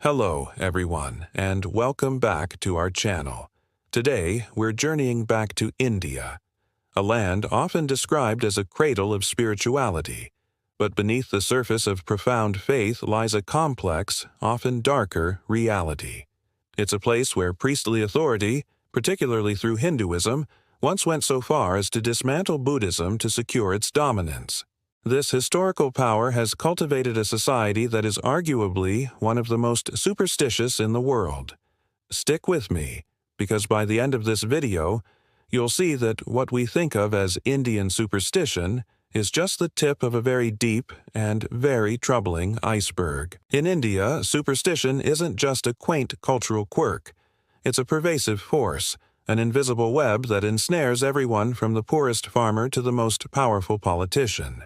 Hello, everyone, and welcome back to our channel. Today, we're journeying back to India, a land often described as a cradle of spirituality. But beneath the surface of profound faith lies a complex, often darker, reality. It's a place where priestly authority, particularly through Hinduism, once went so far as to dismantle Buddhism to secure its dominance. This historical power has cultivated a society that is arguably one of the most superstitious in the world. Stick with me, because by the end of this video, you'll see that what we think of as Indian superstition is just the tip of a very deep and very troubling iceberg. In India, superstition isn't just a quaint cultural quirk. It's a pervasive force, an invisible web that ensnares everyone from the poorest farmer to the most powerful politician.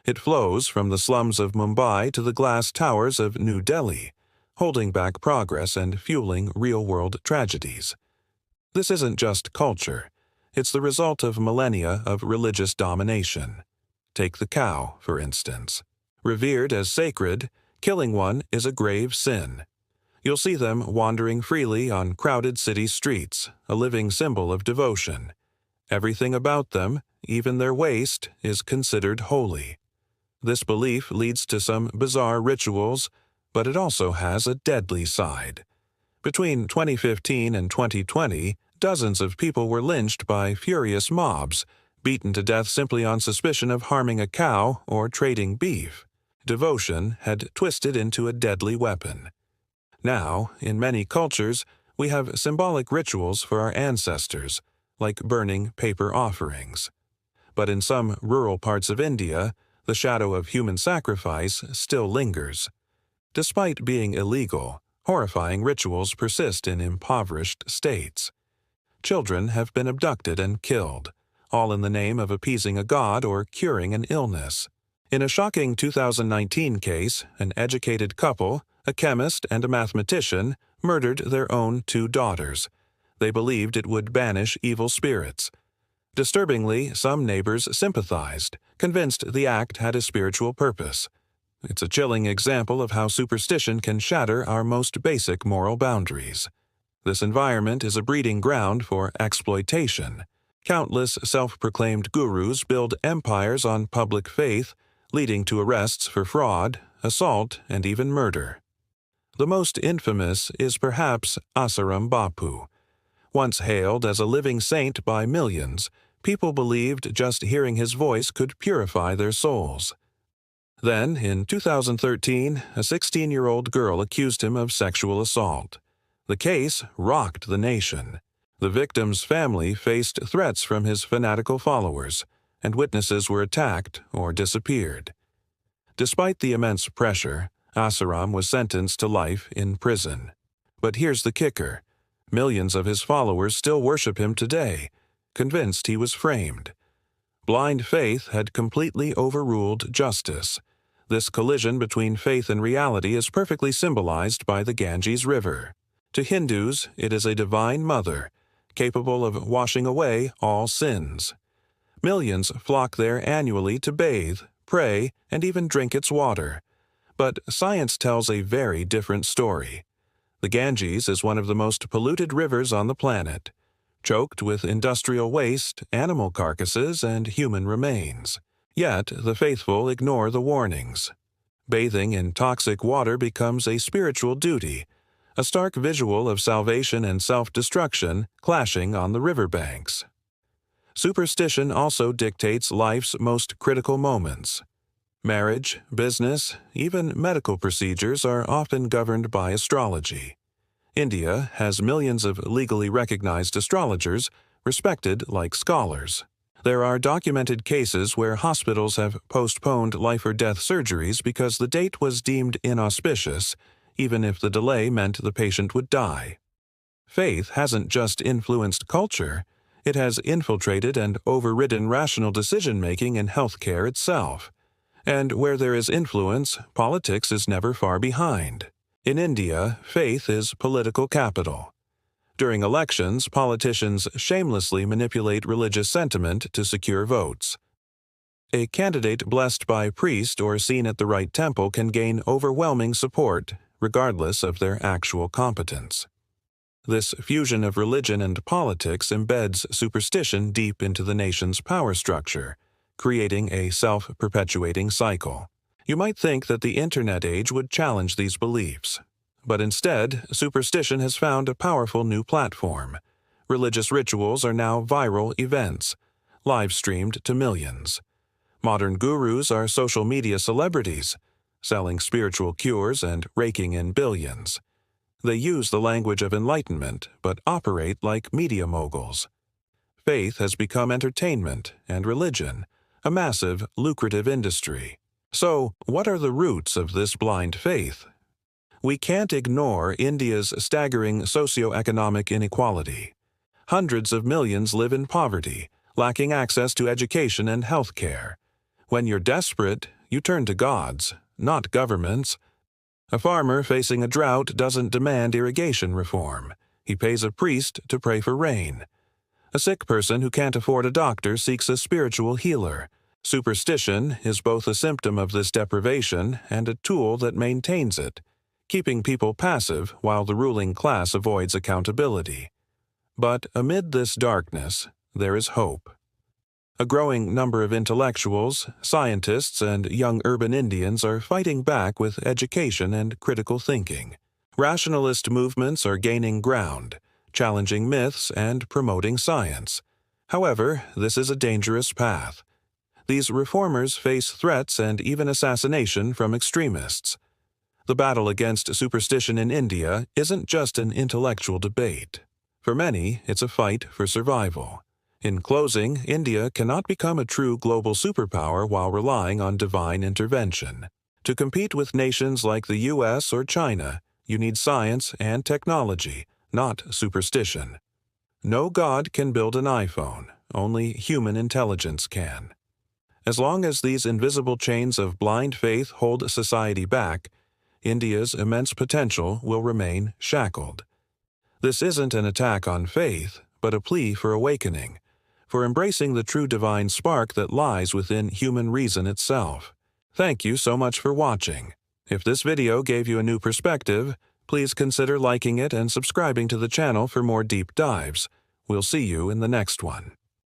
It flows from the slums of Mumbai to the glass towers of New Delhi, holding back progress and fueling real-world tragedies. This isn't just culture. It's the result of millennia of religious domination. Take the cow, for instance. Revered as sacred, killing one is a grave sin. You'll see them wandering freely on crowded city streets, a living symbol of devotion. Everything about them, even their waste, is considered holy. This belief leads to some bizarre rituals, but it also has a deadly side. Between 2015 and 2020, dozens of people were lynched by furious mobs, beaten to death simply on suspicion of harming a cow or trading beef. Devotion had twisted into a deadly weapon. Now, in many cultures, we have symbolic rituals for our ancestors, like burning paper offerings. But in some rural parts of India, the shadow of human sacrifice still lingers. Despite being illegal, horrifying rituals persist in impoverished states. Children have been abducted and killed, all in the name of appeasing a god or curing an illness. In a shocking 2019 case, an educated couple, a chemist and a mathematician, murdered their own 2 daughters. They believed it would banish evil spirits. Disturbingly, some neighbors sympathized, convinced the act had a spiritual purpose. It's a chilling example of how superstition can shatter our most basic moral boundaries. This environment is a breeding ground for exploitation. Countless self-proclaimed gurus build empires on public faith, leading to arrests for fraud, assault, and even murder. The most infamous is perhaps Asaram Bapu. Once hailed as a living saint by millions, people believed just hearing his voice could purify their souls. Then, in 2013, a 16-year-old girl accused him of sexual assault. The case rocked the nation. The victim's family faced threats from his fanatical followers, and witnesses were attacked or disappeared. Despite the immense pressure, Asaram was sentenced to life in prison. But here's the kicker. Millions of his followers still worship him today, convinced he was framed. Blind faith had completely overruled justice. This collision between faith and reality is perfectly symbolized by the Ganges River. To Hindus, it is a divine mother, capable of washing away all sins. Millions flock there annually to bathe, pray, and even drink its water. But science tells a very different story. The Ganges is one of the most polluted rivers on the planet, choked with industrial waste, animal carcasses, and human remains. Yet the faithful ignore the warnings. Bathing in toxic water becomes a spiritual duty, a stark visual of salvation and self-destruction clashing on the riverbanks. Superstition also dictates life's most critical moments. Marriage, business, even medical procedures are often governed by astrology. India has millions of legally recognized astrologers, respected like scholars. There are documented cases where hospitals have postponed life or death surgeries because the date was deemed inauspicious, even if the delay meant the patient would die. Faith hasn't just influenced culture, it has infiltrated and overridden rational decision-making in healthcare itself. And where there is influence, politics is never far behind. In India, faith is political capital. During elections, politicians shamelessly manipulate religious sentiment to secure votes. A candidate blessed by a priest or seen at the right temple can gain overwhelming support, regardless of their actual competence. This fusion of religion and politics embeds superstition deep into the nation's power structure, creating a self-perpetuating cycle. You might think that the Internet age would challenge these beliefs, but instead, superstition has found a powerful new platform. Religious rituals are now viral events, live-streamed to millions. Modern gurus are social media celebrities, selling spiritual cures and raking in billions. They use the language of enlightenment, but operate like media moguls. Faith has become entertainment and religion, a massive, lucrative industry. So, what are the roots of this blind faith? We can't ignore India's staggering socioeconomic inequality. Hundreds of millions live in poverty, lacking access to education and health care. When you're desperate, you turn to gods, not governments. A farmer facing a drought doesn't demand irrigation reform. He pays a priest to pray for rain. A sick person who can't afford a doctor seeks a spiritual healer. Superstition is both a symptom of this deprivation and a tool that maintains it, keeping people passive while the ruling class avoids accountability. But amid this darkness, there is hope. A growing number of intellectuals, scientists, and young urban Indians are fighting back with education and critical thinking. Rationalist movements are gaining ground, challenging myths and promoting science. However, this is a dangerous path. These reformers face threats and even assassination from extremists. The battle against superstition in India isn't just an intellectual debate. For many, it's a fight for survival. In closing, India cannot become a true global superpower while relying on divine intervention. To compete with nations like the US or China, you need science and technology, not superstition. No god can build an iPhone, only human intelligence can. As long as these invisible chains of blind faith hold society back, India's immense potential will remain shackled. This isn't an attack on faith, but a plea for awakening, for embracing the true divine spark that lies within human reason itself. Thank you so much for watching. If this video gave you a new perspective, please consider liking it and subscribing to the channel for more deep dives. We'll see you in the next one.